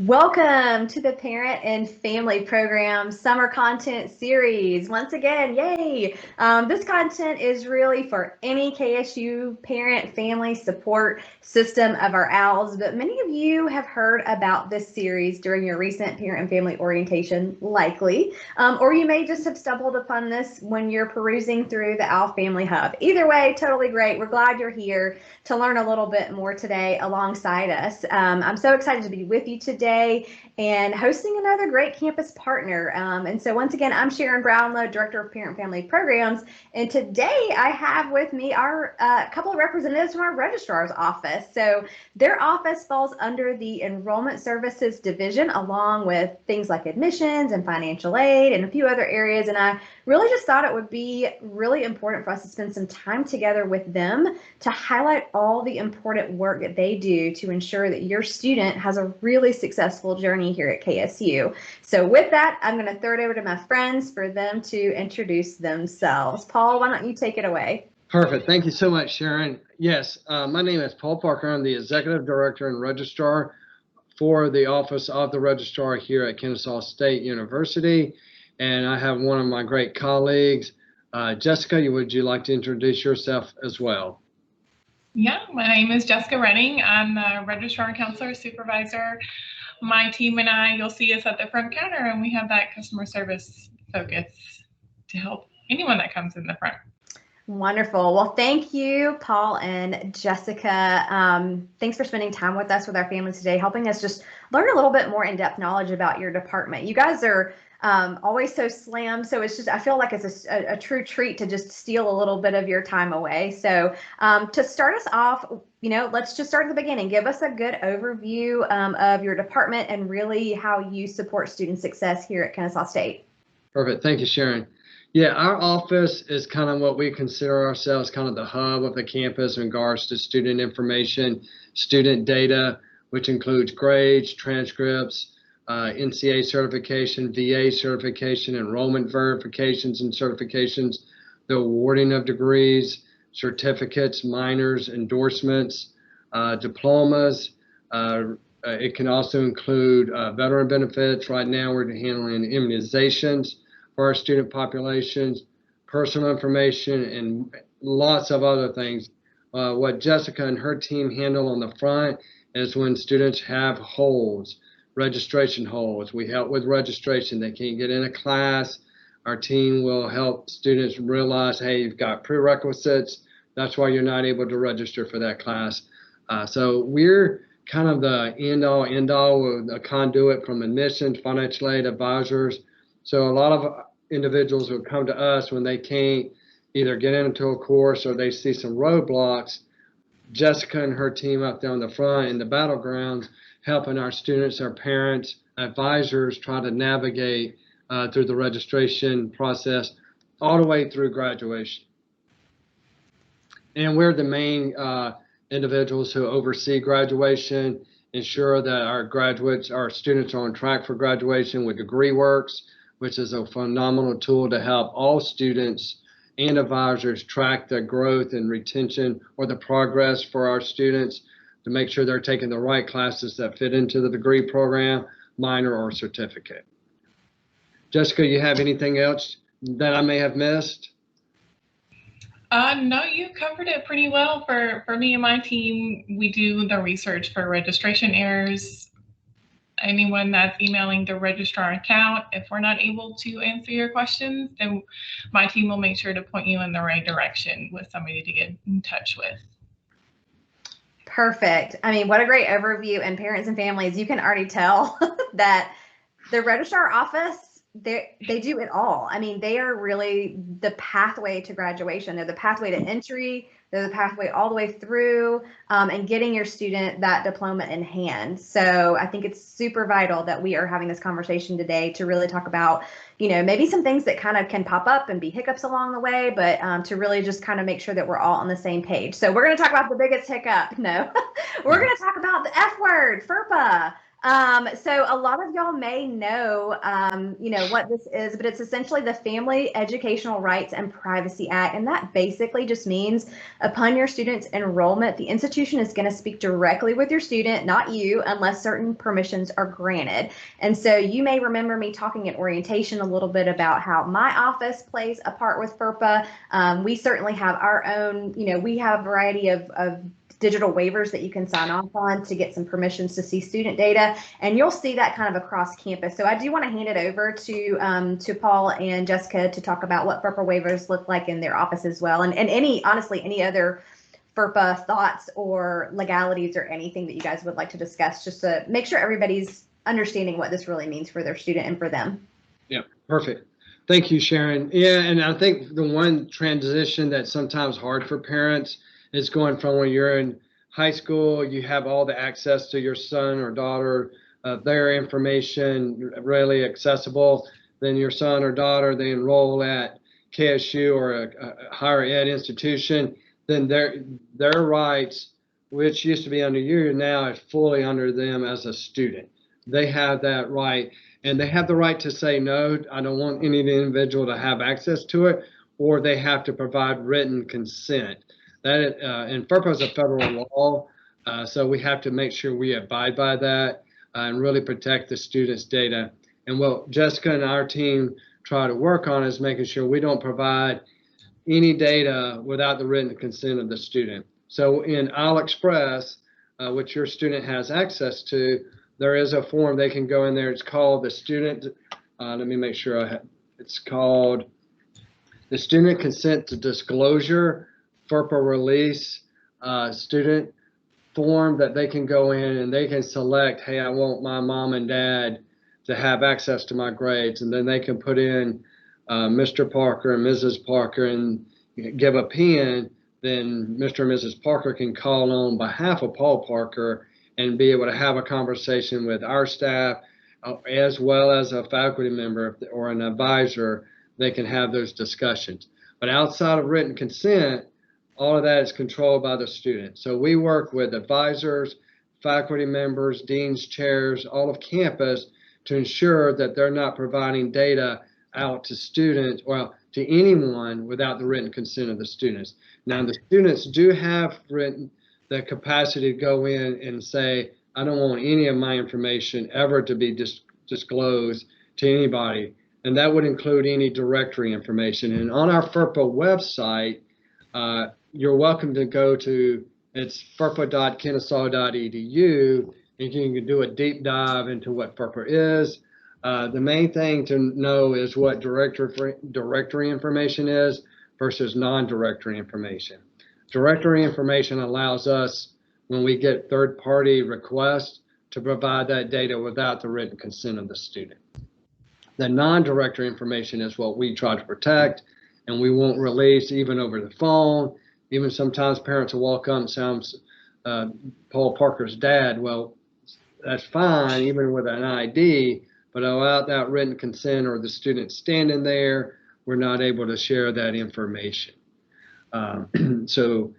Welcome to the Parent and Family Program Summer Content Series. Once again, yay! This content is really for any KSU parent family support system of our OWLs, but many of you have heard about this series during your recent parent and family orientation, likely, or you may just have stumbled upon this when you're perusing through the OWL Family Hub. Either way, totally great. We're glad you're here to learn a little bit more today alongside us. I'm so excited to be with you today and hosting another great campus partner. And so once again, I'm Sharon Brownlow, Director of Parent Family Programs. And today I have with me our couple of representatives from our Registrars office. So their office falls under the Enrollment Services Division, along with things like admissions and financial aid and a few other areas. And I really just thought it would be really important for us to spend some time together with them to highlight all the important work that they do to ensure that your student has a really successful journey here at KSU. So with that, I'm going to throw it over to my friends for them to introduce themselves. Paul, why don't you take it away? Perfect. Thank you so much, Sharon. Yes, my name is Paul Parker. I'm the Executive Director and Registrar for the Office of the Registrar here at Kennesaw State University. And I have one of my great colleagues, Jessica. Would you like to introduce yourself as well? Yeah, my name is Jessica Redding. I'm the Registrar Counselor Supervisor. My team and I, you'll see us at the front counter, and we have that customer service focus to help anyone that comes in the front. Wonderful. Well, thank you, Paul and Jessica. Thanks for spending time with us, with our families today, helping us just learn a little bit more in-depth knowledge about your department. You guys are always so slammed, so it's just, I feel like it's a true treat to just steal a little bit of your time away. So to start us off, let's just start at the beginning. Give us a good overview of your department and really how you support student success here at Kennesaw State. Perfect. Thank you, Sharon. Yeah, our office is kind of what we consider ourselves kind of the hub of the campus in regards to student information, student data, which includes grades, transcripts, NCA certification, VA certification, enrollment verifications and certifications, the awarding of degrees, certificates, minors, endorsements, diplomas. It can also include veteran benefits. Right now, we're handling immunizations for our student populations, personal information, and lots of other things. What Jessica and her team handle on the front is when students have holes, registration holes. We help with registration. They can't get in a class. Our team will help students realize, hey, you've got prerequisites. That's why you're not able to register for that class. So we're kind of the end-all, a conduit from admissions, financial aid, advisors. So a lot of individuals will come to us when they can't either get into a course or they see some roadblocks. Jessica and her team up there on the front in the battlegrounds, helping our students, our parents, advisors try to navigate through the registration process all the way through graduation. And we're the main individuals who oversee graduation, ensure that our graduates, our students are on track for graduation with DegreeWorks, which is a phenomenal tool to help all students and advisors track the growth and retention or the progress for our students to make sure they're taking the right classes that fit into the degree program, minor, or certificate. Jessica, you have anything else that I may have missed? No, you covered it pretty well. For me and my team, we do the research for registration errors. Anyone that's emailing the registrar account, if we're not able to answer your questions, then my team will make sure to point you in the right direction with somebody to get in touch with. Perfect. I mean, what a great overview. And parents and families, you can already tell that the registrar office, they do it all. I mean, they are really the pathway to graduation. They're the pathway to entry. They're the pathway all the way through and getting your student that diploma in hand. So I think it's super vital that we are having this conversation today to really talk about, maybe some things that kind of can pop up and be hiccups along the way, but to really just kind of make sure that we're all on the same page. So we're going to talk about the biggest hiccup. No, we're going to talk about the F word, FERPA. So a lot of y'all may know, what this is, but it's essentially the Family Educational Rights and Privacy Act. And that basically just means upon your student's enrollment, the institution is going to speak directly with your student, not you, unless certain permissions are granted. And so you may remember me talking in orientation a little bit about how my office plays a part with FERPA. We certainly have our own, we have a variety of digital waivers that you can sign off on to get some permissions to see student data, and you'll see that kind of across campus. So I do want to hand it over to Paul and Jessica to talk about what FERPA waivers look like in their office as well, and honestly any other FERPA thoughts or legalities or anything that you guys would like to discuss, just to make sure everybody's understanding what this really means for their student and for them. Yeah, perfect. Thank you, Sharon. Yeah, and I think the one transition that's sometimes hard for parents is going from when you're in high school, you have all the access to your son or daughter, their information readily accessible. Then your son or daughter, they enroll at KSU or a higher ed institution. Then their rights, which used to be under you, now is fully under them as a student. They have that right, and they have the right to say, no, I don't want any individual to have access to it, or they have to provide written consent. That and FERPA is a federal law, so we have to make sure we abide by that and really protect the students' data. And what Jessica and our team try to work on is making sure we don't provide any data without the written consent of the student. So in I'll Express, which your student has access to, there is a form they can go in there. It's called the student. Let me make sure I have. It's called the Student Consent to Disclosure FERPA release student form that they can go in and they can select, hey, I want my mom and dad to have access to my grades. And then they can put in Mr. Parker and Mrs. Parker and give a pin. Then Mr. and Mrs. Parker can call on behalf of Paul Parker and be able to have a conversation with our staff as well as a faculty member or an advisor. They can have those discussions. But outside of written consent, all of that is controlled by the student. So we work with advisors, faculty members, deans, chairs, all of campus to ensure that they're not providing data out to students or to anyone without the written consent of the students. Now, the students do have the capacity to go in and say, I don't want any of my information ever to be disclosed to anybody. And that would include any directory information. And on our FERPA website, you're welcome to go to, it's ferpa.kennesaw.edu, and you can do a deep dive into what FERPA is. The main thing to know is what directory information is versus non-directory information. Directory information allows us, when we get third-party requests, to provide that data without the written consent of the student. The non-directory information is what we try to protect, and we won't release even over the phone. Even sometimes parents will walk up and say, I'm Paul Parker's dad. Well, that's fine, even with an ID, but without that written consent or the student standing there, we're not able to share that information. So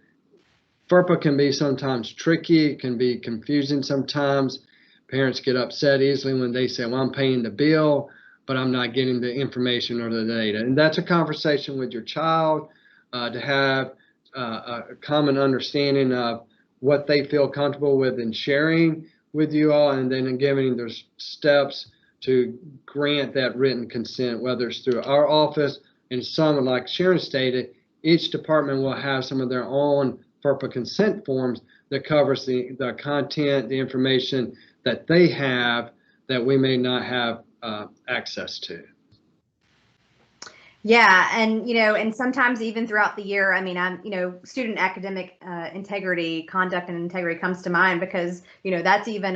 FERPA can be sometimes tricky. It can be confusing sometimes. Parents get upset easily when they say, well, I'm paying the bill, but I'm not getting the information or the data. And that's a conversation with your child to have a common understanding of what they feel comfortable with in sharing with you all, and then giving those steps to grant that written consent, whether it's through our office. And some, like Sharon stated, each department will have some of their own FERPA consent forms that covers the content, the information that they have that we may not have access to. Yeah, and and sometimes even throughout the year, I mean, student academic integrity, conduct and integrity comes to mind because that's even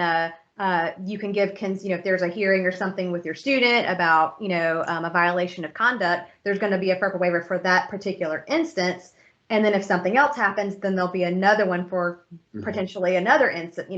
you can give if there's a hearing or something with your student about a violation of conduct, there's going to be a FERPA waiver for that particular instance. And then if something else happens, then there'll be another one for potentially another instance.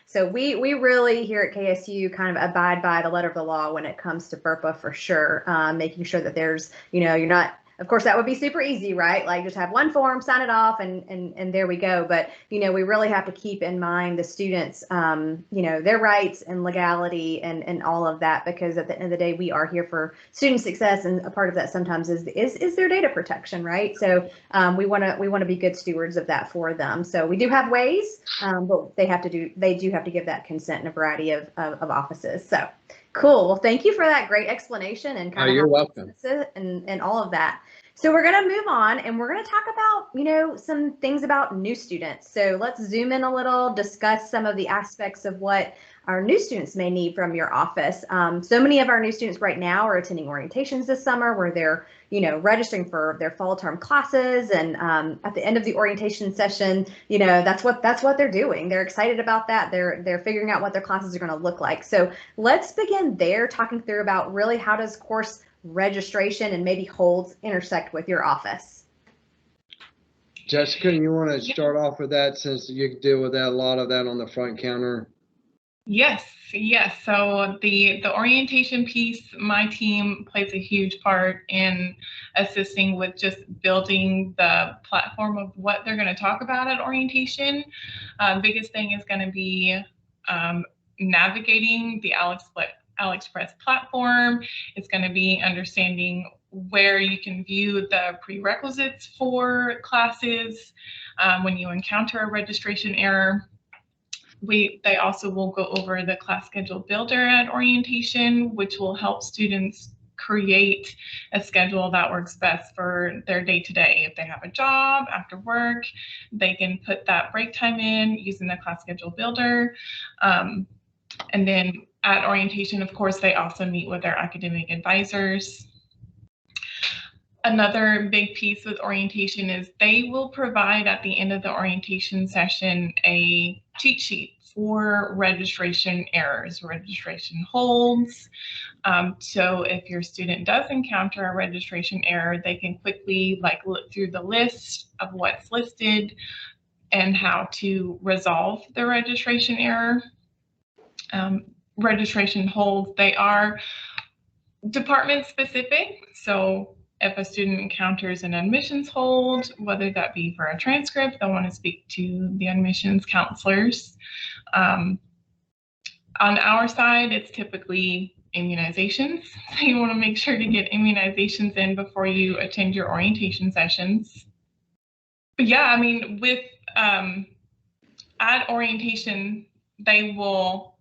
So we really here at KSU kind of abide by the letter of the law when it comes to FERPA for sure, making sure that there's you're not Of course, that would be super easy, right? Like just have one form, sign it off, and there we go. But, you know, we really have to keep in mind the students, you know, their rights and legality and all of that, because at the end of the day, we are here for student success, and a part of that sometimes is their data protection, right? So we want to be good stewards of that for them. So we do have ways, but they do have to give that consent in a variety of offices. So cool. Well, thank you for that great explanation and kind of you're welcome. And all of that. So we're going to move on, and we're going to talk about, you know, some things about new students. So let's zoom in a little, discuss some of the aspects of what our new students may need from your office. So many of our new students right now are attending orientations this summer, where they're, you know, registering for their fall term classes, and at the end of the orientation session, you know, that's what they're doing. They're excited about that. They're figuring out what their classes are going to look like. So let's begin there, talking through about really how does course registration and maybe holds intersect with your office. Jessica, you want to start off with that, since you deal with that, a lot of that on the front counter? Yes. So the orientation piece, my team plays a huge part in assisting with just building the platform of what they're going to talk about at orientation. Biggest thing is going to be navigating the AliExpress platform. It's going to be understanding where you can view the prerequisites for classes when you encounter a registration error. They also will go over the class schedule builder at orientation, which will help students create a schedule that works best for their day-to-day. If they have a job after work, they can put that break time in using the class schedule builder. And then at orientation, of course, they also meet with their academic advisors. Another big piece with orientation is they will provide at the end of the orientation session a cheat sheet for registration errors, registration holds. So if your student does encounter a registration error, they can quickly look through the list of what's listed and how to resolve the registration error. Registration holds, they are department specific. So if a student encounters an admissions hold, whether that be for a transcript, they'll want to speak to the admissions counselors. On our side, it's typically immunizations. So you want to make sure to get immunizations in before you attend your orientation sessions. But yeah, I mean, with at orientation, they will,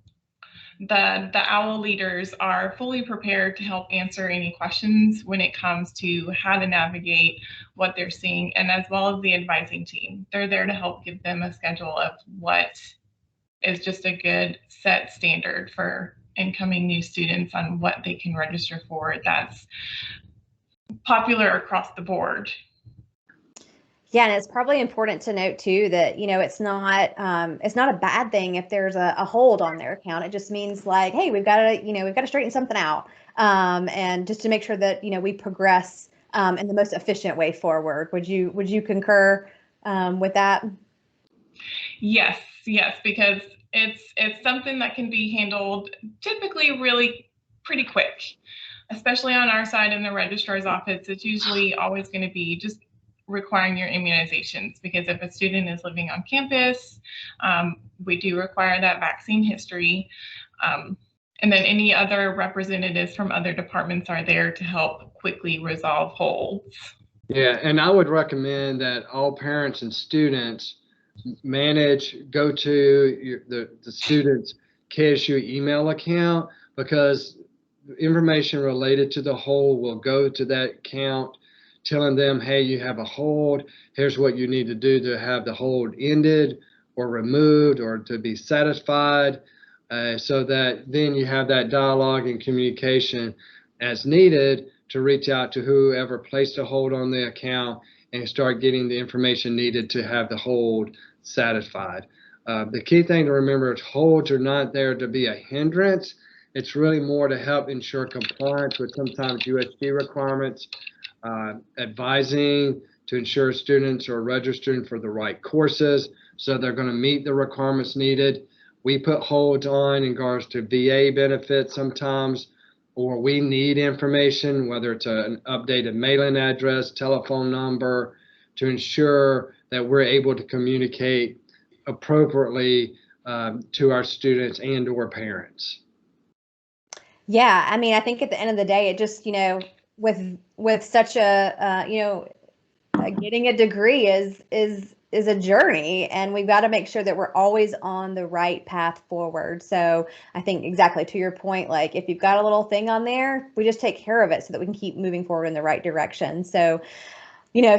the OWL leaders are fully prepared to help answer any questions when it comes to how to navigate what they're seeing, and as well as the advising team. They're there to help give them a schedule of what is just a good set standard for incoming new students on what they can register for that's popular across the board. Yeah, and it's probably important to note too that, you know, it's not a bad thing if there's a hold on their account. It just means like, hey, we've got to straighten something out, and just to make sure that, you know, we progress in the most efficient way forward. Would you concur with that? Yes, because it's something that can be handled typically really pretty quick, especially on our side in the registrar's office. It's usually always going to be just requiring your immunizations, because if a student is living on campus, we do require that vaccine history. And then any other representatives from other departments are there to help quickly resolve holds. Yeah, and I would recommend that all parents and students go to the student's KSU email account, because information related to the hold will go to that account, telling them, hey, you have a hold, here's what you need to do to have the hold ended or removed or to be satisfied, so that then you have that dialogue and communication as needed to reach out to whoever placed a hold on the account and start getting the information needed to have the hold satisfied. The key thing to remember is holds are not there to be a hindrance. It's really more to help ensure compliance with sometimes USD requirements, advising to ensure students are registering for the right courses, so they're going to meet the requirements needed. We put holds on in regards to VA benefits sometimes, or we need information, whether it's an updated mailing address, telephone number, to ensure that we're able to communicate appropriately to our students and or parents. Yeah, I mean, I think at the end of the day, it just, with such a, getting a degree is a journey, and we've got to make sure that we're always on the right path forward. So I think exactly to your point, like if you've got a little thing on there, we just take care of it so that we can keep moving forward in the right direction. So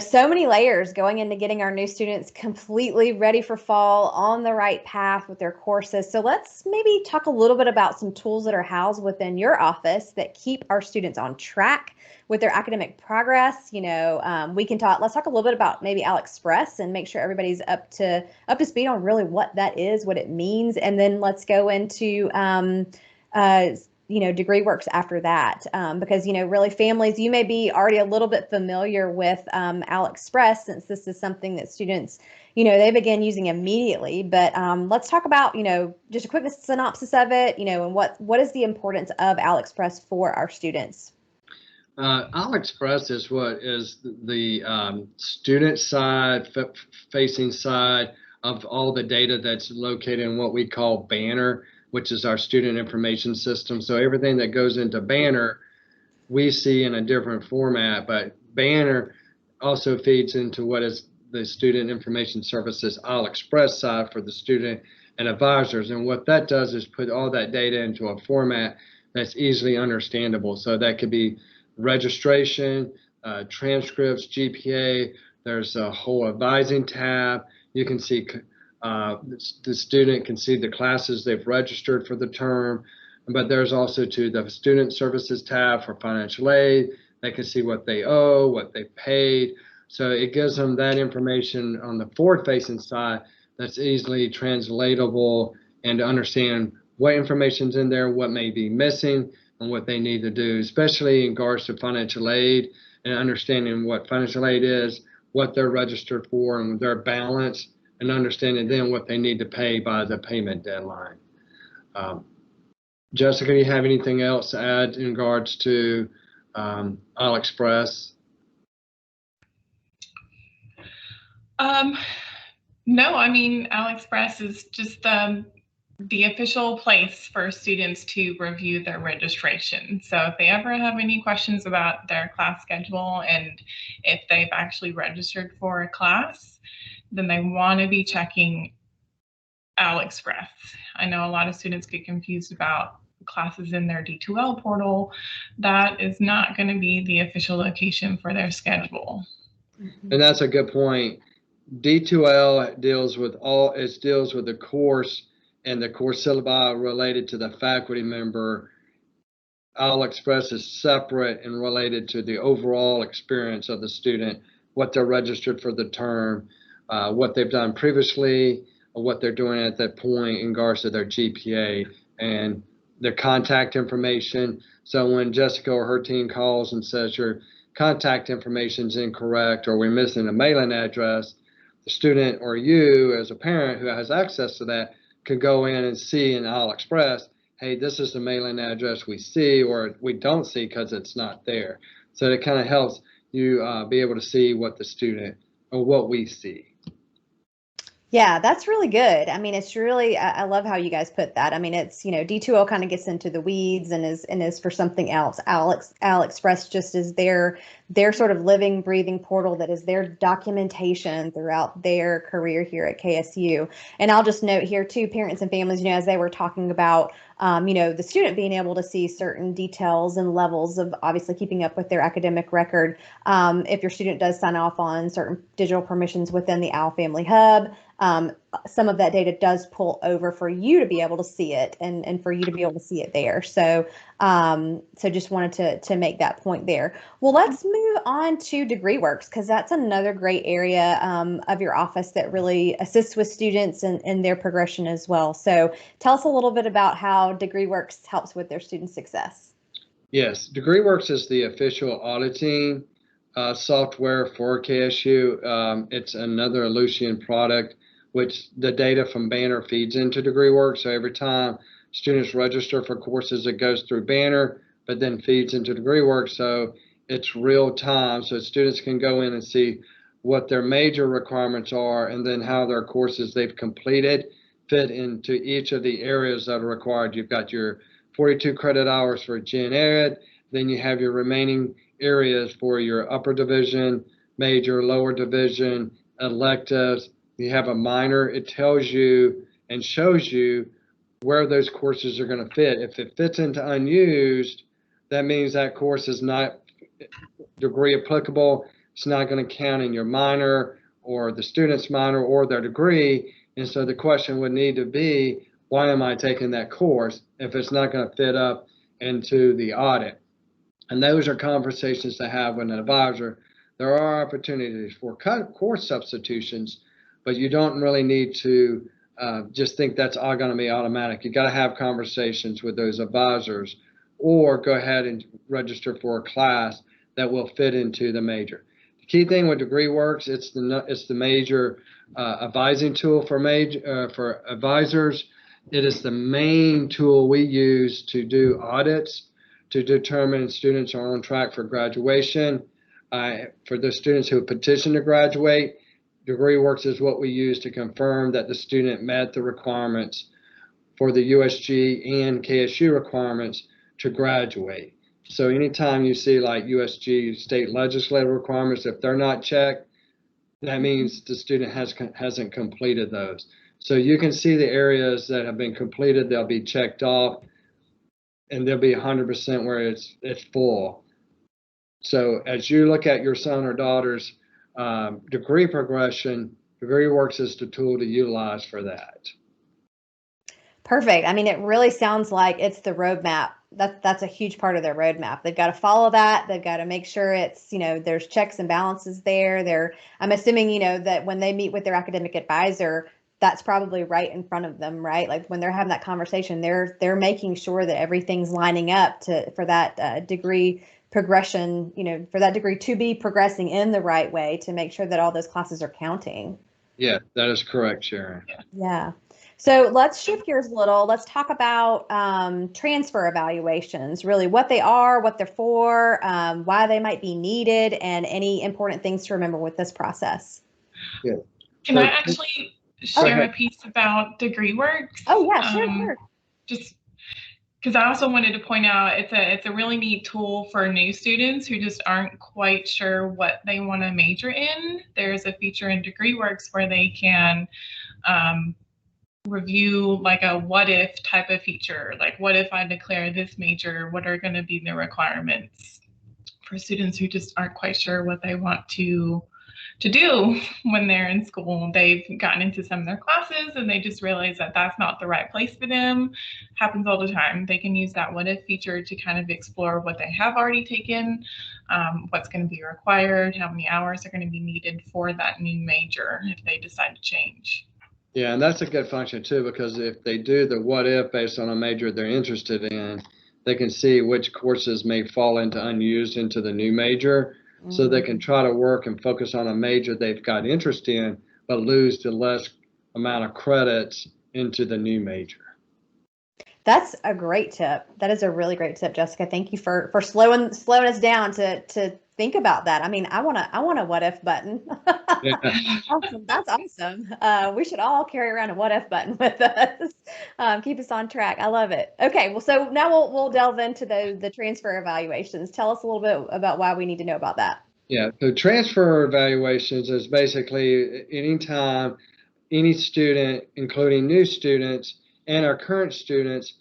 so many layers going into getting our new students completely ready for fall, on the right path with their courses. So let's maybe talk a little bit about some tools that are housed within your office that keep our students on track with their academic progress. Let's talk a little bit about maybe AlExpress and make sure everybody's up to speed on really what that is, what it means. And then let's go into DegreeWorks after that, because, really families, you may be already a little bit familiar with AlExpress, since this is something that students, they begin using immediately. But let's talk about, just a quick synopsis of it, and what is the importance of AlExpress for our students? AlExpress is what is the student side, facing side of all the data that's located in what we call Banner, which is our student information system. So everything that goes into Banner, we see in a different format, but Banner also feeds into what is the student information services AlExpress side for the student and advisors. And what that does is put all that data into a format that's easily understandable. So that could be registration, transcripts, GPA. There's a whole advising tab. You can see the student can see the classes they've registered for the term, but there's also the student services tab for financial aid. They can see what they owe, what they paid. So it gives them that information on the forward-facing side that's easily translatable, and to understand what information's in there, what may be missing, and what they need to do, especially in regards to financial aid, and understanding what financial aid is, what they're registered for, and their balance, and understanding then what they need to pay by the payment deadline. Jessica, do you have anything else to add in regards to AlExpress? No, I mean, AlExpress is just the official place for students to review their registration. So if they ever have any questions about their class schedule and if they've actually registered for a class, then they want to be checking AlExpress. I know a lot of students get confused about classes in their D2L portal. That is not going to be the official location for their schedule. And that's a good point. D2L deals with the course and the course syllabi related to the faculty member. AlExpress is separate and related to the overall experience of the student, what they're registered for the term, what they've done previously, or what they're doing at that point in regards to their GPA and their contact information. So when Jessica or her team calls and says your contact information is incorrect, or we're missing a mailing address, the student or you as a parent who has access to that could go in and see in AlExpress, hey, this is the mailing address we see or we don't see because it's not there. So it kind of helps you be able to see what the student or what we see. Yeah, that's really good. I mean, it's really, I love how you guys put that. I mean, it's, D2L kind of gets into the weeds and is for something else. AlExpress just is their sort of living, breathing portal that is their documentation throughout their career here at KSU. And I'll just note here too, parents and families, as they were talking about, the student being able to see certain details and levels of obviously keeping up with their academic record. If your student does sign off on certain digital permissions within the Al Family Hub, some of that data does pull over for you to be able to see it and for you to be able to see it there. So just wanted to make that point there. Well, let's move on to DegreeWorks, because that's another great area of your office that really assists with students in their progression as well. So tell us a little bit about how DegreeWorks helps with their student success. Yes, DegreeWorks is the official auditing software for KSU. It's another Ellucian product, which the data from Banner feeds into DegreeWorks. So every time students register for courses, it goes through Banner, but then feeds into degree work. So it's real time. So students can go in and see what their major requirements are and then how their courses they've completed fit into each of the areas that are required. You've got your 42 credit hours for Gen Ed, then you have your remaining areas for your upper division, major, lower division, electives. You have a minor. It tells you and shows you where those courses are going to fit. If it fits into unused, that means that course is not degree applicable. It's not going to count in your minor or the student's minor or their degree. And so the question would need to be, why am I taking that course if it's not going to fit up into the audit? And those are conversations to have with an advisor. There are opportunities for course substitutions, but you don't really need to just think that's all going to be automatic. You got to have conversations with those advisors, or go ahead and register for a class that will fit into the major. The key thing with DegreeWorks, it's the major advising tool for advisors. It is the main tool we use to do audits to determine students are on track for graduation. For the students who petition to graduate, DegreeWorks is what we use to confirm that the student met the requirements for the USG and KSU requirements to graduate. So anytime you see like USG state legislative requirements, if they're not checked, that means the student hasn't completed those. So you can see the areas that have been completed, they'll be checked off, and they'll be 100% where it's full. So as you look at your son or daughter's degree progression, DegreeWorks is the tool to utilize for that. Perfect. I mean, it really sounds like it's the roadmap. That's a huge part of their roadmap. They've got to follow that. They've got to make sure it's, there's checks and balances there. I'm assuming, that when they meet with their academic advisor, that's probably right in front of them, right? Like when they're having that conversation, they're making sure that everything's lining up for that degree progression, for that degree to be progressing in the right way to make sure that all those classes are counting. Yeah, that is correct, Sharon. Yeah. So let's shift gears a little. Let's talk about transfer evaluations, really what they are, what they're for, why they might be needed, and any important things to remember with this process. Yeah. Can I actually share a piece about DegreeWorks? Oh, yeah, sure. Just because I also wanted to point out it's a really neat tool for new students who just aren't quite sure what they want to major in. There's a feature in DegreeWorks where they can review like a what if type of feature, like what if I declare this major, what are going to be the requirements for students who just aren't quite sure what they want to do when they're in school. They've gotten into some of their classes and they just realize that that's not the right place for them. Happens all the time. They can use that what if feature to kind of explore what they have already taken, what's going to be required, how many hours are going to be needed for that new major if they decide to change. Yeah, and that's a good function too, because if they do the what if based on a major they're interested in, they can see which courses may fall into unused into the new major. Mm-hmm. So they can try to work and focus on a major they've got interest in, but lose the less amount of credits into the new major. That's a great tip. That is a really great tip, Jessica. Thank you for slowing us down to think about that. I mean, I want a what if button. Yeah. Awesome. That's awesome. We should all carry around a what if button with us. Keep us on track. I love it. Okay. Well, so now we'll delve into the transfer evaluations. Tell us a little bit about why we need to know about that. Yeah. So transfer evaluations is basically anytime any student, including new students and our current students,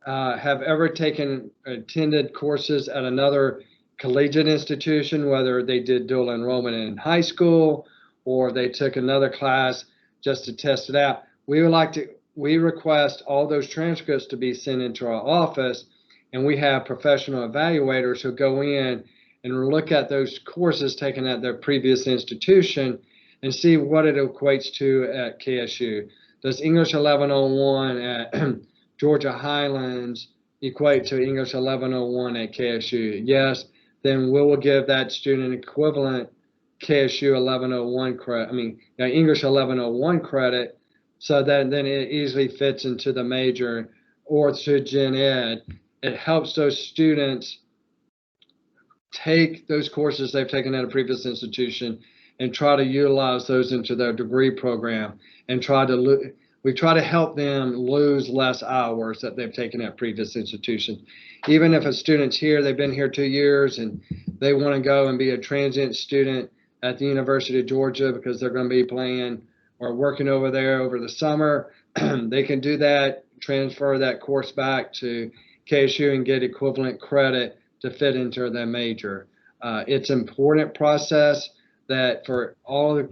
have ever attended courses at another collegiate institution, whether they did dual enrollment in high school or they took another class just to test it out. We request all those transcripts to be sent into our office, and we have professional evaluators who go in and look at those courses taken at their previous institution and see what it equates to at KSU. Does English 1101 at Georgia Highlands equate to English 1101 at KSU? Yes, then we will give that student equivalent KSU 1101 credit, English 1101 credit, so that then it easily fits into the major or to Gen Ed. it helps those students take those courses they've taken at a previous institution and try to utilize those into their degree program, and we try to help them lose less hours that they've taken at previous institutions. Even if a student's here, they've been here 2 years, and they want to go and be a transient student at the University of Georgia because they're going to be playing or working over there over the summer, they can do that, transfer that course back to KSU and get equivalent credit to fit into their major. It's an important process that for all the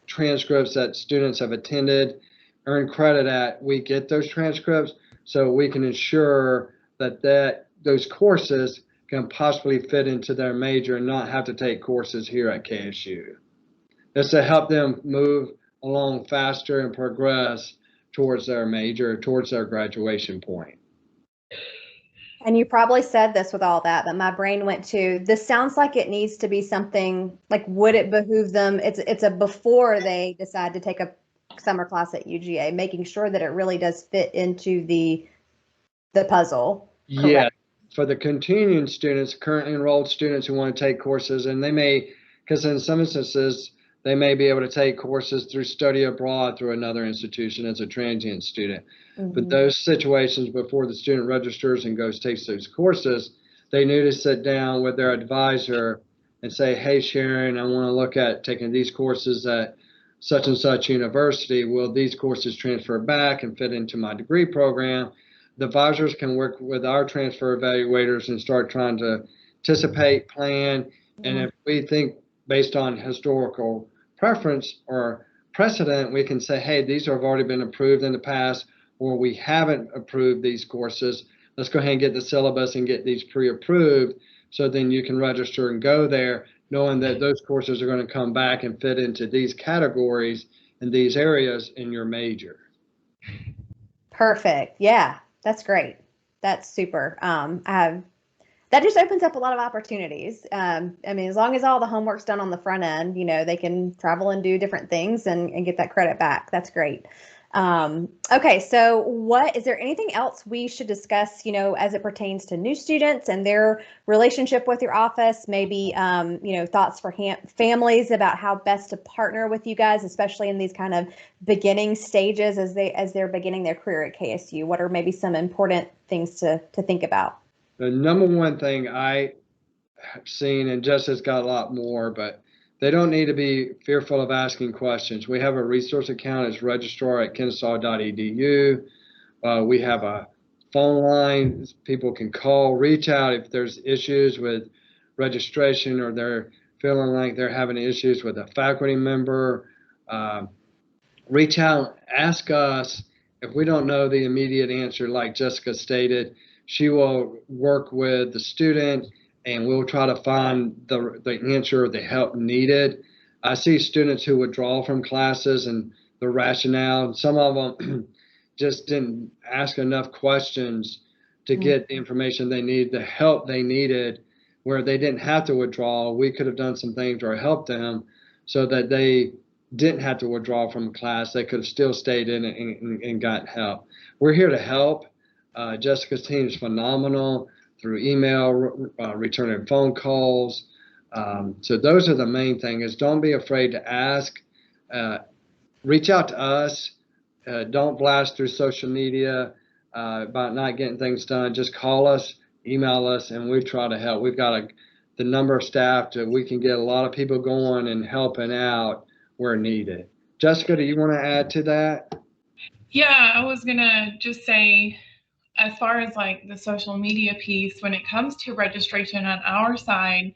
transcripts that students have attended, earn credit at, we get those transcripts so we can ensure that those courses can possibly fit into their major and not have to take courses here at KSU. It's to help them move along faster and progress towards their major, towards their graduation point. And you probably said this with all that, but my brain went to, this sounds like it needs to be something like, would it behoove them? It's a before they decide to take a summer class at UGA, making sure that it really does fit into the puzzle. Correct? Yeah, for the continuing students, currently enrolled students who want to take courses, and they may, because in some instances, they may be able to take courses through study abroad through another institution as a transient student. Mm-hmm. But those situations before the student registers and goes takes those courses, they need to sit down with their advisor and say, hey, Sharon, I want to look at taking these courses at such and such university. Will these courses transfer back and fit into my degree program? The advisors can work with our transfer evaluators and start trying to anticipate, plan, and if we think based on historical preference or precedent, we can say, hey, these have already been approved in the past, or we haven't approved these courses. Let's go ahead and get the syllabus and get these pre-approved, so then you can register and go there knowing that those courses are going to come back and fit into these categories and these areas in your major. Perfect. Yeah, that's great. That's super. That just opens up a lot of opportunities. I mean, as long as all the homework's done on the front end, they can travel and do different things and get that credit back. That's great. Okay, so is there anything else we should discuss, as it pertains to new students and their relationship with your office? Maybe, thoughts for families about how best to partner with you guys, especially in these kind of beginning stages as they're beginning their career at KSU. What are maybe some important things to think about? The number one thing I have seen, and Jessica's got a lot more, but they don't need to be fearful of asking questions. We have a resource account. It's registrar@kennesaw.edu. We have a phone line. People can call, reach out if there's issues with registration or they're feeling like they're having issues with a faculty member. Reach out, ask us. If we don't know the immediate answer, like Jessica stated, she will work with the student and we'll try to find the answer or the help needed. I see students who withdraw from classes and the rationale. Some of them just didn't ask enough questions to get the information they need, the help they needed, where they didn't have to withdraw. We could have done some things or helped them so that they didn't have to withdraw from class. They could have still stayed in and got help. We're here to help. Jessica's team is phenomenal through email, returning phone calls. So those are the main things. Don't be afraid to ask. Reach out to us. Don't blast through social media about not getting things done. Just call us, email us, and we try to help. We've got the number of staff that we can get a lot of people going and helping out where needed. Jessica, do you want to add to that? Yeah, I was gonna just say, as far as like the social media piece, when it comes to registration on our side,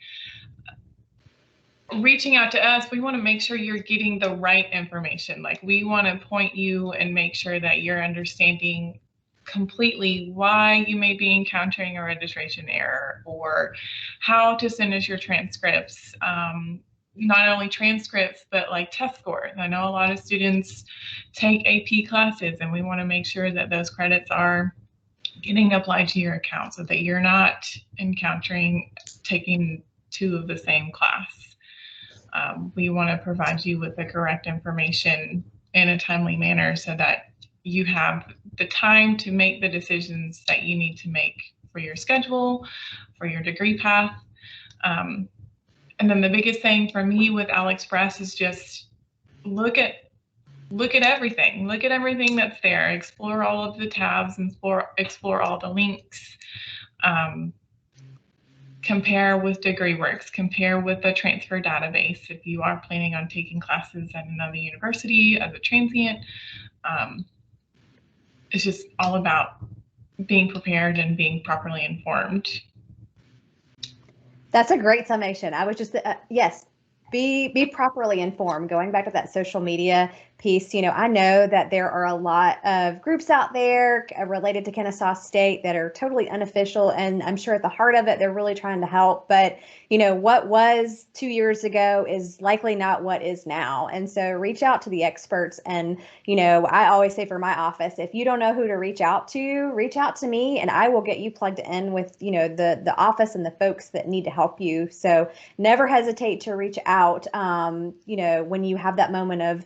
reaching out to us, we want to make sure you're getting the right information. Like, we want to point you and make sure that you're understanding completely why you may be encountering a registration error, or how to send us your transcripts. Not only transcripts, but like test scores. I know a lot of students take AP classes, and we want to make sure that those credits are getting applied to your account so that you're not taking two of the same class. We want to provide you with the correct information in a timely manner so that you have the time to make the decisions that you need to make for your schedule, for your degree path. And then the biggest thing for me with AlExpress is just look at everything. Look at everything that's there. Explore all of the tabs and explore all the links. Compare with DegreeWorks, compare with the transfer database if you are planning on taking classes at another university as a transient. It's just all about being prepared and being properly informed. That's a great summation. I was just, yes, be properly informed. Going back to that social media piece, I know that there are a lot of groups out there related to Kennesaw State that are totally unofficial, and I'm sure at the heart of it, they're really trying to help. But what was 2 years ago is likely not what is now. And so reach out to the experts. And, I always say for my office, if you don't know who to reach out to me, and I will get you plugged in with, the office and the folks that need to help you. So never hesitate to reach out, when you have that moment of,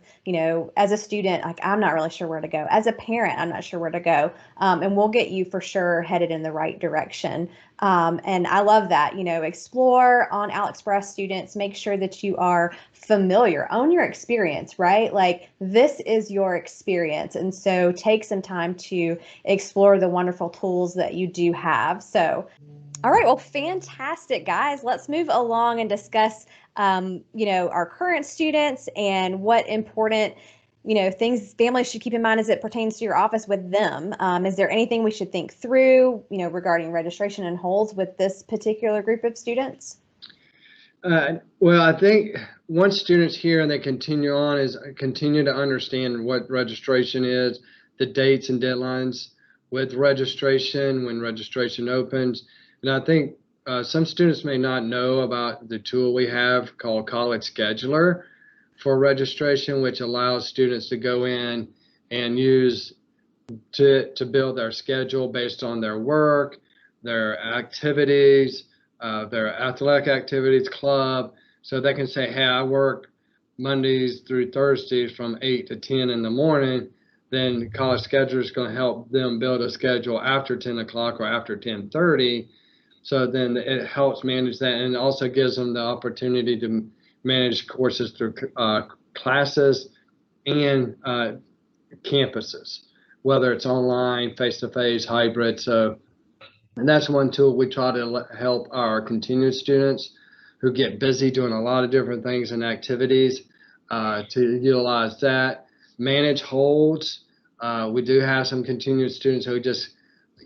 as a student, like, I'm not really sure where to go. As a parent, I'm not sure where to go. And we'll get you for sure headed in the right direction. And I love that, explore on AlExpress, students, make sure that you are familiar, own your experience, right? Like, this is your experience. And so take some time to explore the wonderful tools that you do have. So, all right, well, fantastic, guys. Let's move along and discuss, our current students and what important things families should keep in mind as it pertains to your office with them. Is there anything we should think through, regarding registration and holds with this particular group of students? Well, I think once students here and they continue on is continue to understand what registration is, the dates and deadlines with registration, when registration opens. And I think some students may not know about the tool we have called College Scheduler for registration, which allows students to go in and use to build their schedule based on their work, their activities, their athletic activities, club. So they can say, hey, I work Mondays through Thursdays from 8 to 10 in the morning. Then College Scheduler is going to help them build a schedule after 10 o'clock or after 10:30. So then it helps manage that, and also gives them the opportunity to manage courses through classes and campuses, whether it's online, face-to-face, hybrid. So, and that's one tool we try to help our continued students who get busy doing a lot of different things and activities to utilize that. Manage holds. We do have some continued students who just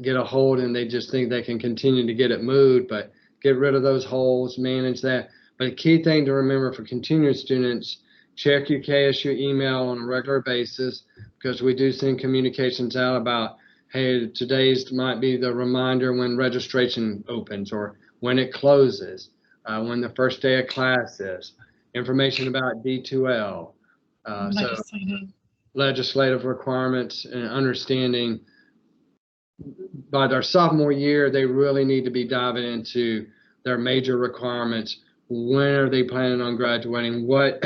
get a hold and they just think they can continue to get it moved, but get rid of those holds, manage that. But a key thing to remember for continued students, check your KSU email on a regular basis, because we do send communications out about, hey, today's might be the reminder when registration opens or when it closes, when the first day of class is, information about D2L. Legislative requirements and understanding. By their sophomore year, they really need to be diving into their major requirements. When are they planning on graduating? What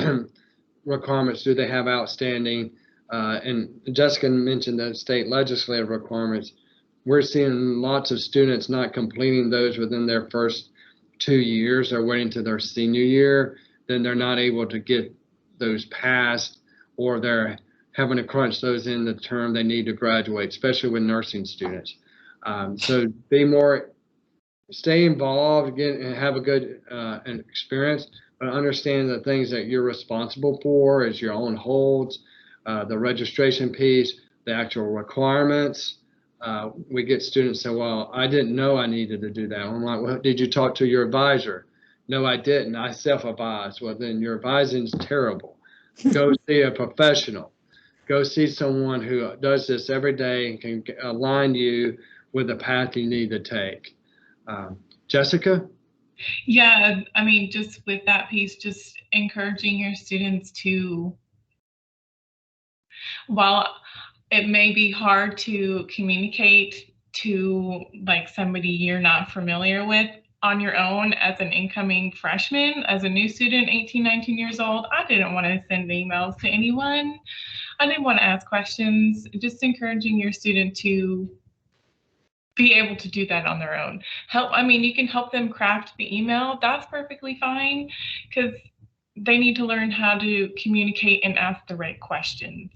requirements do they have outstanding? And Jessica mentioned the state legislative requirements. We're seeing lots of students not completing those within their first 2 years. They're waiting to their senior year. Then they're not able to get those passed, or they're having to crunch those in the term they need to graduate, especially with nursing students. So stay involved, again, and have a good experience, but understand the things that you're responsible for is your own holds, the registration piece, the actual requirements. We get students say, well, I didn't know I needed to do that. I'm like, well, did you talk to your advisor? No, I didn't. I self-advised. Well, then your advising is terrible. Go see a professional. Go see someone who does this every day and can align you with the path you need to take. Jessica? Yeah, I mean, just with that piece, just encouraging your students to, while it may be hard to communicate to like somebody you're not familiar with on your own as an incoming freshman, as a new student, 18, 19 years old, I didn't want to send emails to anyone. I didn't want to ask questions. Just encouraging your student to be able to do that on their own. I mean, you can help them craft the email. That's perfectly fine, because they need to learn how to communicate and ask the right questions.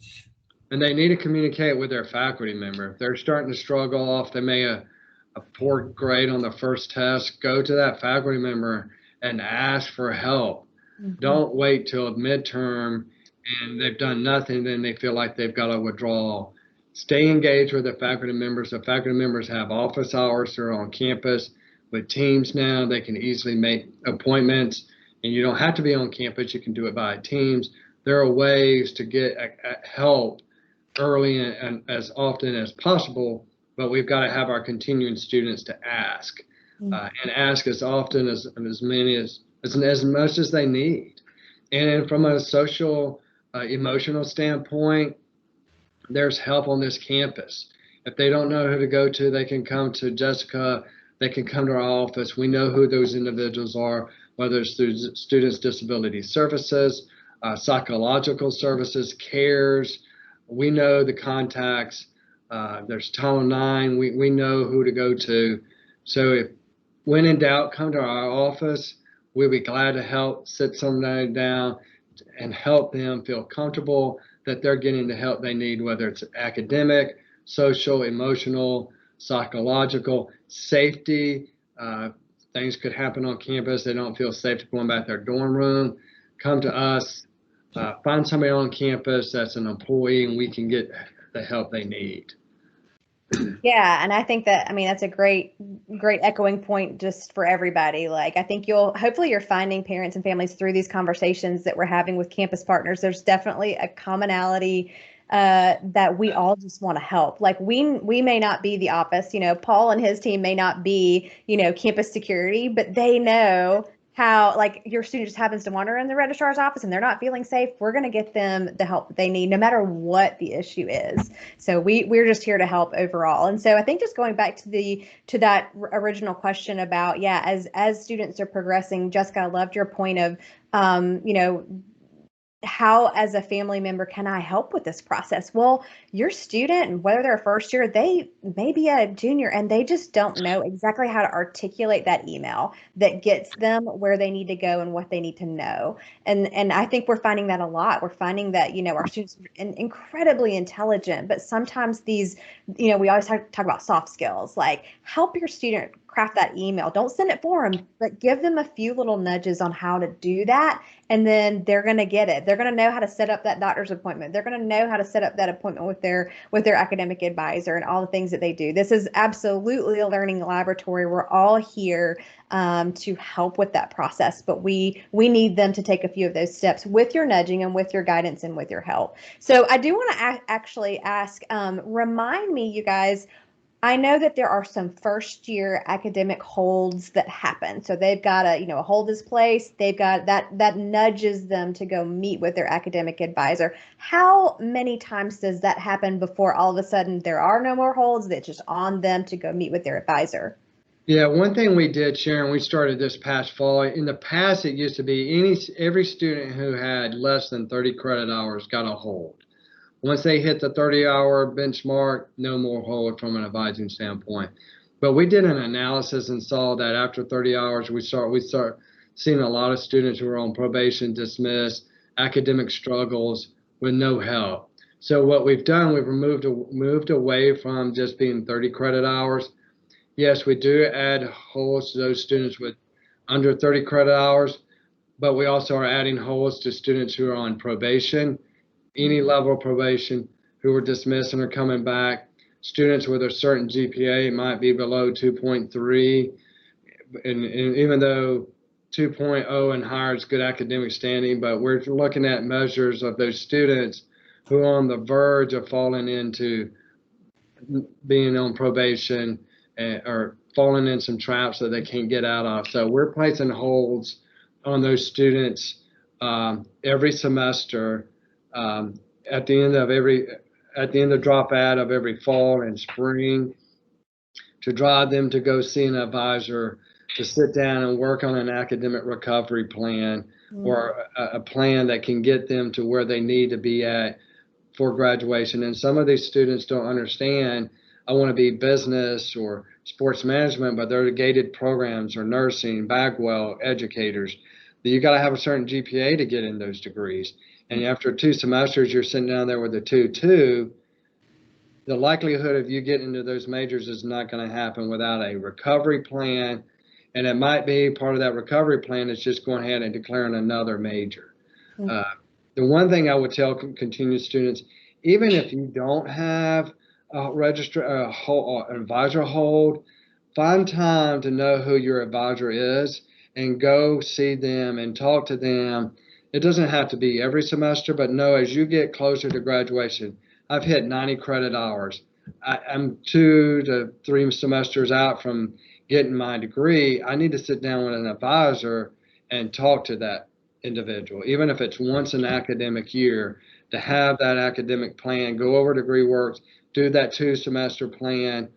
And they need to communicate with their faculty member. If they're starting to struggle off, they made a poor grade on the first test, go to that faculty member and ask for help. Mm-hmm. Don't wait till midterm and they've done nothing, then they feel like they've got to withdraw. Stay engaged with the faculty members. The faculty members have office hours. They're on campus with teams now. They can easily make appointments, and you don't have to be on campus. You can do it by teams. There are ways to get help early and as often as possible, but we've got to have our continuing students to ask, and ask as often as much as they need. And from a social, emotional standpoint, there's help on this campus. If they don't know who to go to, they can come to Jessica. They can come to our office. We know who those individuals are, whether it's through Students Disability Services, psychological services, CARES. We know the contacts. There's Title IX. We know who to go to. So if, when in doubt, come to our office. We'll be glad to help, sit somebody down and help them feel comfortable that they're getting the help they need, whether it's academic, social, emotional, psychological, safety. Things could happen on campus. They don't feel safe going back to their dorm room. Come to us. Find somebody on campus that's an employee, and we can get the help they need. Yeah, and I think that, I mean, that's a great echoing point just for everybody. Like, I think hopefully you're finding parents and families through these conversations that we're having with campus partners. There's definitely a commonality that we all just want to help. Like, we may not be the office, Paul and his team may not be, campus security, but they know how, like, your student just happens to wander in the registrar's office and they're not feeling safe. We're going to get them the help that they need, no matter what the issue is. So we're just here to help overall. And so I think just going back to that original question about, as students are progressing, Jessica, I loved your point of, how, as a family member, can I help with this process? Well, your student, whether they're a first year, they may be a junior, and they just don't know exactly how to articulate that email that gets them where they need to go and what they need to know. And I think we're finding that a lot. We're finding that, our students are incredibly intelligent, but sometimes these, we always talk about soft skills, like help your student craft that email. Don't send it for them, but give them a few little nudges on how to do that. And then they're going to get it. They're going to know how to set up that doctor's appointment. They're going to know how to set up that appointment with their academic advisor and all the things that they do. This is absolutely a learning laboratory. We're all here to help with that process, but we need them to take a few of those steps with your nudging and with your guidance and with your help. So I do want to actually ask, remind me, you guys, I know that there are some first year academic holds that happen. So they've got a hold is placed. They've got that nudges them to go meet with their academic advisor. How many times does that happen before all of a sudden there are no more holds? That's just on them to go meet with their advisor? Yeah, one thing we did, Sharon, we started this past fall. In the past, it used to be every student who had less than 30 credit hours got a hold. Once they hit the 30-hour benchmark, no more hold from an advising standpoint. But we did an analysis and saw that after 30 hours, we start seeing a lot of students who are on probation, dismissed, academic struggles with no help. So what we've done, we've moved away from just being 30 credit hours. Yes, we do add holds to those students with under 30 credit hours, but we also are adding holds to students who are on probation, any level of probation, who were dismissed and are coming back. Students with a certain GPA might be below 2.3, and even though 2.0 and higher is good academic standing, but we're looking at measures of those students who are on the verge of falling into being on probation or falling in some traps that they can't get out of. So we're placing holds on those students every semester. At the end of drop out of every fall and spring, to drive them to go see an advisor, to sit down and work on an academic recovery plan, or a plan that can get them to where they need to be at for graduation. And some of these students don't understand, I want to be business or sports management, but they're gated programs, or nursing, Bagwell, educators. You got to have a certain GPA to get in those degrees. And after 2 semesters, you're sitting down there with a 2.2. The likelihood of you getting into those majors is not going to happen without a recovery plan. And it might be part of that recovery plan is just going ahead and declaring another major. The one thing I would tell continuing students, even if you don't have a advisor hold, find time to know who your advisor is and go see them and talk to them. It doesn't have to be every semester, but know as you get closer to graduation, I've hit 90 credit hours. I'm 2 to 3 semesters out from getting my degree. I need to sit down with an advisor and talk to that individual, even if it's once an academic year, to have that academic plan, go over degree works, do that 2-semester plan.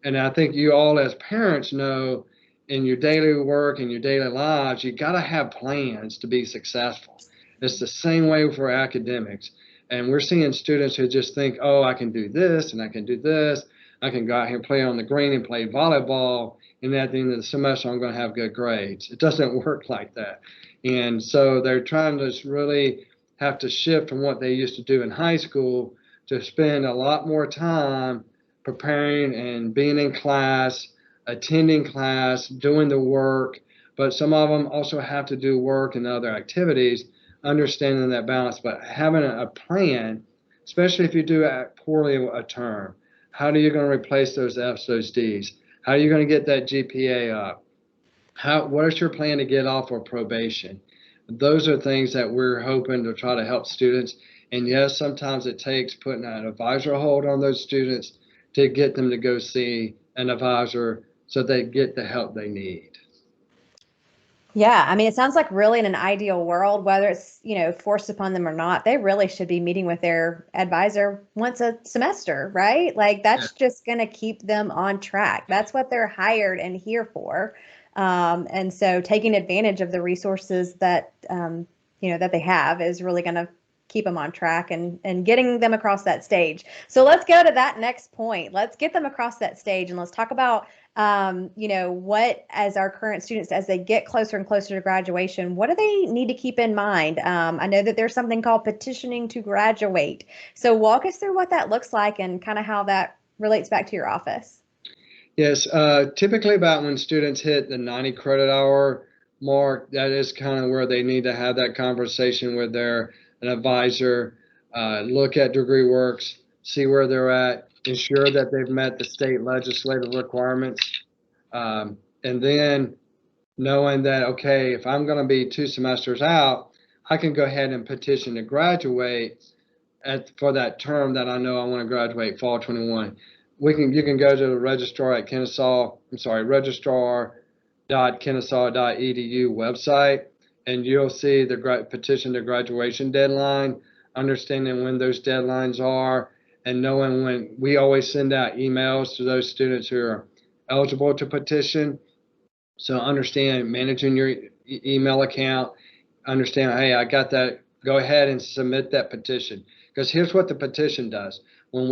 And I think you all as parents know in your daily work and your daily lives, you got to have plans to be successful. It's the same way for academics. And we're seeing students who just think, oh, I can do this and I can do this. I can go out here and play on the green and play volleyball. And at the end of the semester, I'm going to have good grades. It doesn't work like that. And so they're trying to really have to shift from what they used to do in high school to spend a lot more time preparing and being in class, attending class, doing the work. But some of them also have to do work and other activities, understanding that balance, but having a plan, especially if you do poorly a term. How are you going to replace those F's, those D's? How are you going to get that GPA up? What is your plan to get off of probation? Those are things that we're hoping to try to help students. And yes, sometimes it takes putting an advisor hold on those students to get them to go see an advisor so they get the help they need. Yeah, I mean, it sounds like really in an ideal world, whether it's, forced upon them or not, they really should be meeting with their advisor once a semester, right? Like that's just going to keep them on track. That's what they're hired and here for. And so taking advantage of the resources that, that they have is really going to keep them on track and getting them across that stage. So let's go to that next point. Let's get them across that stage and let's talk about what, as our current students, as they get closer and closer to graduation, what do they need to keep in mind? I know that there's something called petitioning to graduate. So walk us through what that looks like and kind of how that relates back to your office. Yes, typically about when students hit the 90 credit hour mark, that is kind of where they need to have that conversation with an advisor, look at degree works, see where they're at, ensure that they've met the state legislative requirements, and then knowing that, okay, if I'm going to be 2 semesters out, I can go ahead and petition to graduate for that term that I know I want to graduate fall 21. You can go to the registrar at registrar.kennesaw.edu website, and you'll see the petition to graduation deadline, understanding when those deadlines are, and knowing when. We always send out emails to those students who are eligible to petition. So understand managing your email account, understand, hey, I got that, go ahead and submit that petition. Because here's what the petition does. When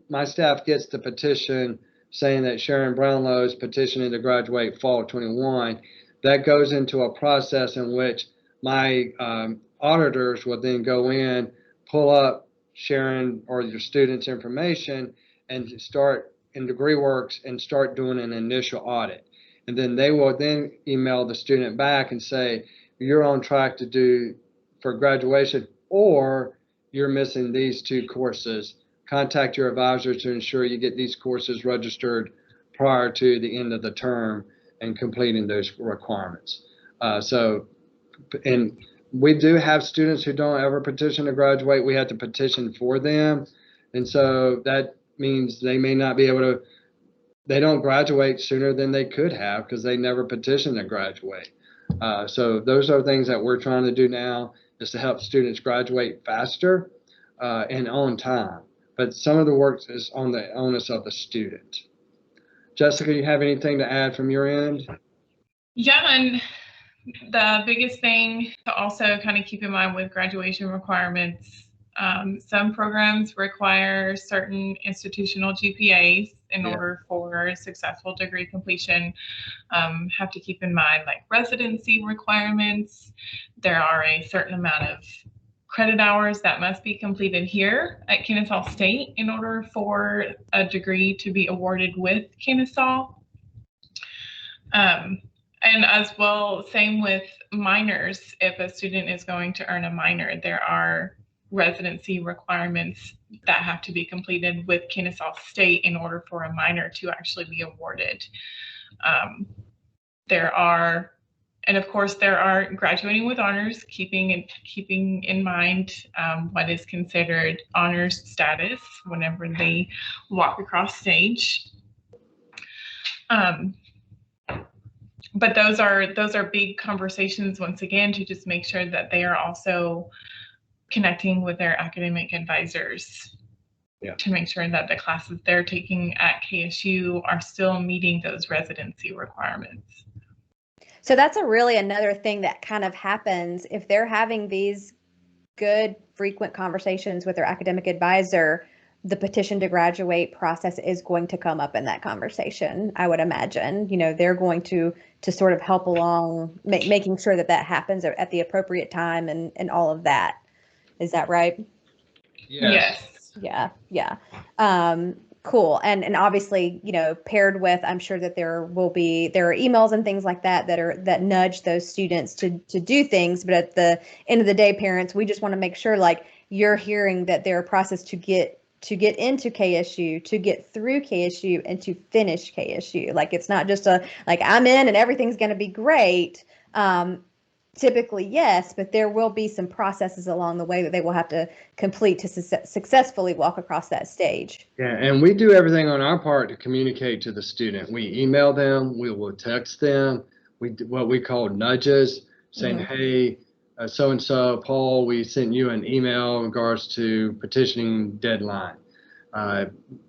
my staff gets the petition saying that Sharon Brownlow is petitioning to graduate fall 21, that goes into a process in which my auditors will then go in, pull up Sharon or your student's information and start in DegreeWorks and start doing an initial audit. And then they will then email the student back and say, you're on track to do for graduation, or you're missing these 2 courses. Contact your advisor to ensure you get these courses registered prior to the end of the term and completing those requirements. And we do have students who don't ever petition to graduate. We have to petition for them. And so that means they may not be able to, they don't graduate sooner than they could have because they never petitioned to graduate. So those are things that we're trying to do now, is to help students graduate faster and on time. But some of the work is on the onus of the student. Jessica, you have anything to add from your end? Yeah, and the biggest thing to also kind of keep in mind with graduation requirements, some programs require certain institutional GPAs. in Yeah. order for successful degree completion. Have to keep in mind like residency requirements. There are a certain amount of credit hours that must be completed here at Kennesaw State in order for a degree to be awarded with Kennesaw. And as well, same with minors. If a student is going to earn a minor, there are residency requirements that have to be completed with Kennesaw State in order for a minor to actually be awarded. And of course, there are graduating with honors, keeping in mind what is considered honors status whenever they walk across stage. But those are big conversations, once again, to just make sure that they are also connecting with their academic advisors. Yeah. To make sure that the classes they're taking at KSU are still meeting those residency requirements. So that's another thing that kind of happens if they're having these good, frequent conversations with their academic advisor. The petition to graduate process is going to come up in that conversation, I would imagine. They're going to sort of help along, making sure that happens at the appropriate time and all of that. Is that right? Yes. Yeah. Cool. And obviously, paired with, I'm sure that there are emails and things like that nudge those students to do things. But at the end of the day, parents, we just want to make sure like you're hearing that there are processes to get into KSU, to get through KSU, and to finish KSU. Like it's not just like I'm in and everything's going to be great. Typically, yes, but there will be some processes along the way that they will have to complete to successfully walk across that stage. Yeah, and we do everything on our part to communicate to the student. We email them, we will text them, we do what we call nudges, saying, hey, so-and-so, Paul, we sent you an email in regards to petitioning deadline.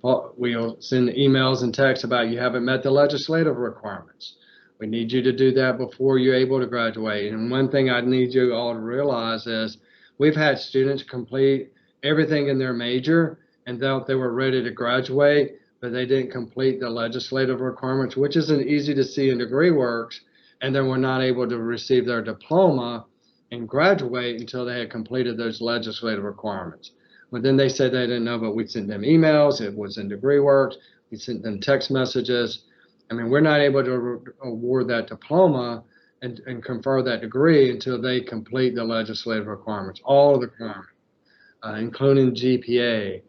We'll send emails and texts about you haven't met the legislative requirements. We need you to do that before you're able to graduate. And one thing I need you all to realize is we've had students complete everything in their major and thought they were ready to graduate, but they didn't complete the legislative requirements, which isn't easy to see in degree works, and then were not able to receive their diploma and graduate until they had completed those legislative requirements. But then they said they didn't know, but we sent them emails, it was in degree works, we sent them text messages. I mean, we're not able to award that diploma and confer that degree until they complete the legislative requirements, all of the requirements, including GPA.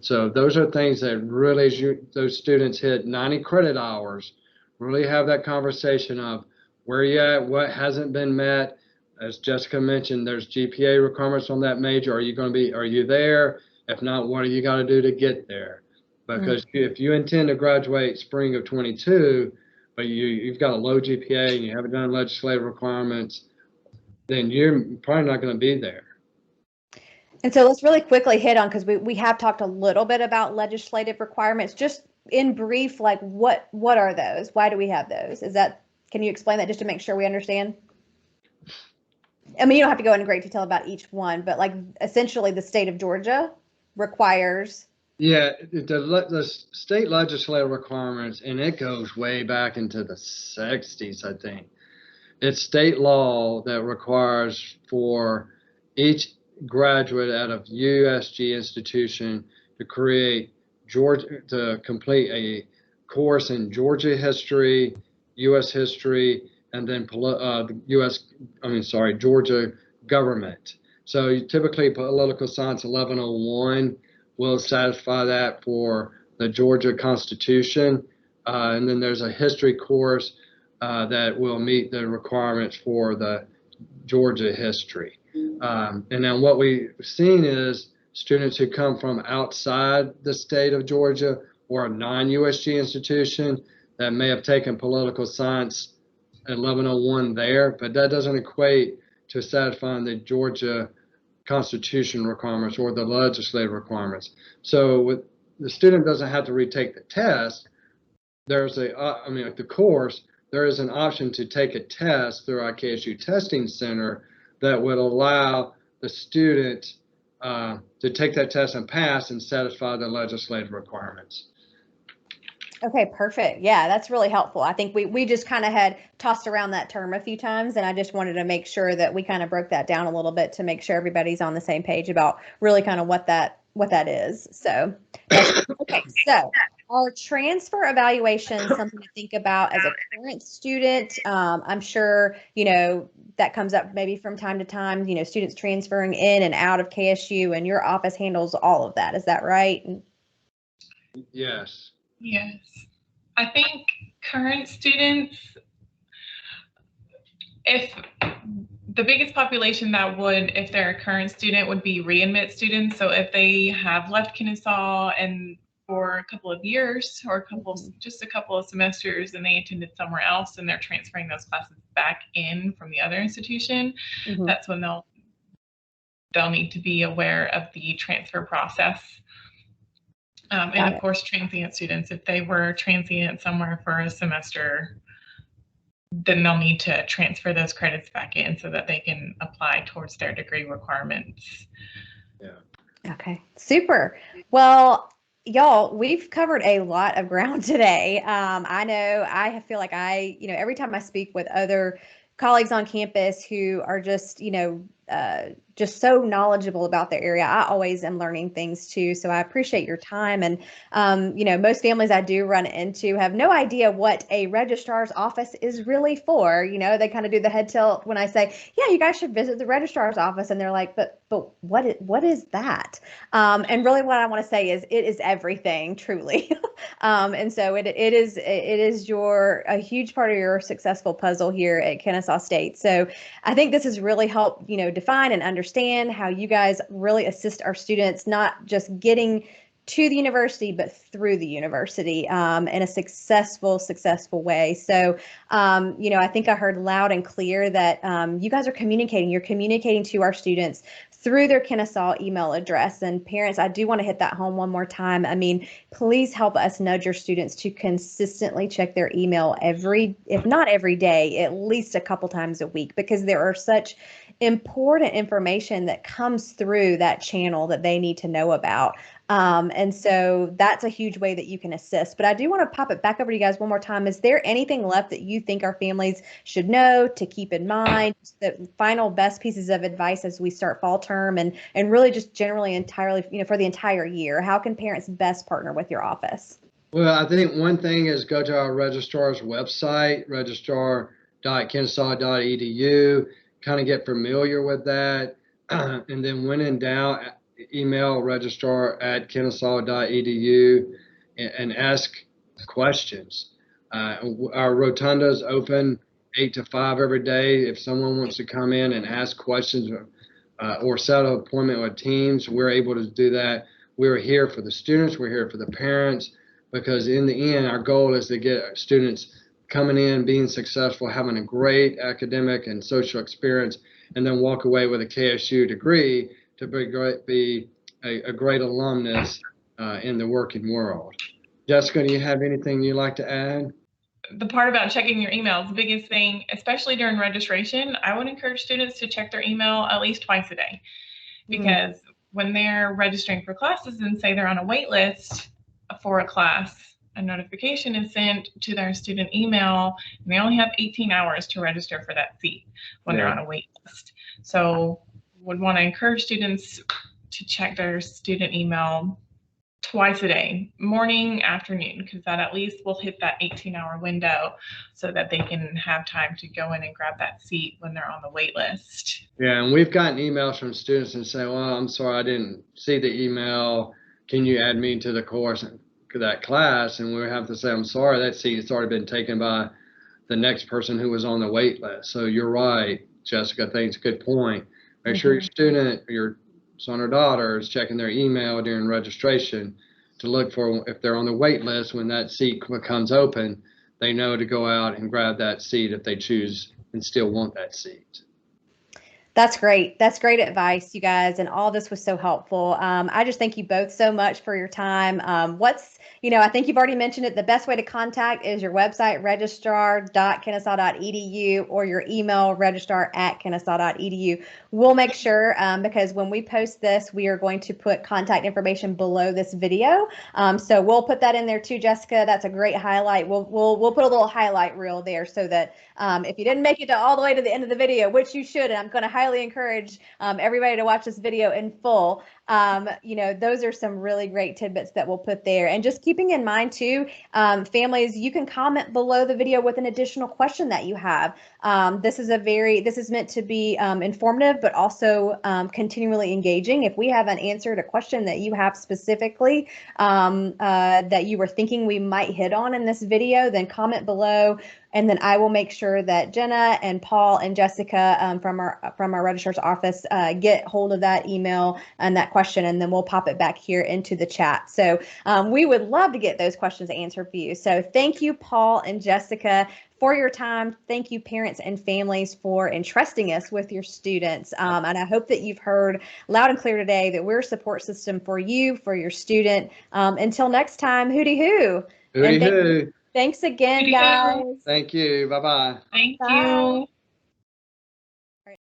So those are things that really, as those students hit 90 credit hours, really have that conversation of where you at, what hasn't been met. As Jessica mentioned, there's GPA requirements on that major. Are you there? If not, what do you got to do to get there? Because if you intend to graduate spring of 22, but you've got a low GPA and you haven't done legislative requirements, then you're probably not going to be there. And so let's really quickly hit on, because we have talked a little bit about legislative requirements. Just in brief, like what are those? Why do we have those? Can you explain that just to make sure we understand? I mean, you don't have to go into great detail about each one, but like essentially the state of Georgia requires. Yeah, the state legislative requirements, and it goes way back into the 60s, I think. It's state law that requires for each graduate out of USG institution to complete a course in Georgia history, U.S. history, and then Georgia government. So typically political science 1101 will satisfy that for the Georgia Constitution. And then there's a history course that will meet the requirements for the Georgia history. And then what we've seen is students who come from outside the state of Georgia or a non-USG institution that may have taken political science 1101 there, but that doesn't equate to satisfying the Georgia Constitution requirements or the legislative requirements. So the student doesn't have to retake the test. There's the course, there is an option to take a test through our KSU testing center that would allow the student to take that test and pass and satisfy the legislative requirements. Okay, perfect. Yeah, that's really helpful. I think we just kind of had tossed around that term a few times, and I just wanted to make sure that we kind of broke that down a little bit to make sure everybody's on the same page about really kind of what that is. So that's okay. So are transfer evaluations something to think about as a current student? I'm sure that comes up maybe from time to time. Students transferring in and out of KSU, and your office handles all of that. Is that right? Yes. Yes. I think current students, if the biggest population that would, if they're a current student, would be readmit students. So if they have left Kennesaw and for a couple of years or just a couple of semesters and they attended somewhere else and they're transferring those classes back in from the other institution, that's when they'll need to be aware of the transfer process. And of course, transient students, if they were transient somewhere for a semester, then they'll need to transfer those credits back in so that they can apply towards their degree requirements. Yeah. Okay, super. Well, y'all, we've covered a lot of ground today. I know I feel like every time I speak with other colleagues on campus who are just so knowledgeable about their area, I always am learning things too. So I appreciate your time. And, most families I do run into have no idea what a registrar's office is really for. They kind of do the head tilt when I say, yeah, you guys should visit the registrar's office. And they're like, but what is that? And really what I want to say is it is everything, truly. And so it is a huge part of your successful puzzle here at Kennesaw State. So I think this has really helped, define and understand how you guys really assist our students, not just getting to the university, but through the university in a successful way. So, I think I heard loud and clear that you guys are communicating. You're communicating to our students through their Kennesaw email address. And parents, I do want to hit that home one more time. I mean, please help us nudge your students to consistently check their email if not every day, at least a couple times a week, because there are such important information that comes through that channel that they need to know about. And so that's a huge way that you can assist. But I do want to pop it back over to you guys one more time. Is there anything left that you think our families should know, to keep in mind, the final best pieces of advice as we start fall term and really just generally entirely, for the entire year? How can parents best partner with your office? Well, I think one thing is go to our registrar's website, registrar.kennesaw.edu, kind of get familiar with that. And then when in doubt, email registrar@kennesaw.edu and ask questions. Our rotunda is open 8 to 5 every day. If someone wants to come in and ask questions or set an appointment with teams, we're able to do that. We're here for the students. We're here for the parents, because in the end, our goal is to get students coming in, being successful, having a great academic and social experience, and then walk away with a KSU degree to be a great alumnus in the working world. Jessica, do you have anything you'd like to add? The part about checking your email is the biggest thing, especially during registration. I would encourage students to check their email at least twice a day, because when they're registering for classes and say they're on a wait list for a class, a notification is sent to their student email, and they only have 18 hours to register for that seat when they're on a wait list. So would want to encourage students to check their student email twice a day, morning, afternoon, because that at least will hit that 18-hour window so that they can have time to go in and grab that seat when they're on the wait list. Yeah, and we've gotten emails from students and say, well, I'm sorry, I didn't see the email. Can you add me to the course, to that class? And we have to say, I'm sorry, that seat has already been taken by the next person who was on the wait list. So you're right, Jessica, I think it's a good point. Make sure your student, your son or daughter, is checking their email during registration to look for if they're on the wait list. When that seat becomes open, they know to go out and grab that seat if they choose and still want that seat. That's great. That's great advice, you guys. And all this was so helpful. I just thank you both so much for your time. I think you've already mentioned it. The best way to contact is your website, registrar.kennesaw.edu, or your email, registrar@kennesaw.edu. We'll make sure, because when we post this, we are going to put contact information below this video. So we'll put that in there too, Jessica. That's a great highlight. We'll put a little highlight reel there so that if you didn't make it to all the way to the end of the video, which you should, and I'm going to highly encourage everybody to watch this video in full. Those are some really great tidbits that we'll put there. And just keeping in mind too, families, you can comment below the video with an additional question that you have. This is meant to be informative, but also continually engaging. If we haven't answered a question that you have specifically that you were thinking we might hit on in this video, then comment below. And then I will make sure that Jenna and Paul and Jessica from our registrar's office get hold of that email and that question, and then we'll pop it back here into the chat. So we would love to get those questions answered for you. So thank you, Paul and Jessica, for your time. Thank you, parents and families, for entrusting us with your students. And I hope that you've heard loud and clear today that we're a support system for you, for your student. Until next time, hooty hoo. Hooty hoo. Thanks again, guys. Thank you. Bye-bye. Thank Bye. you.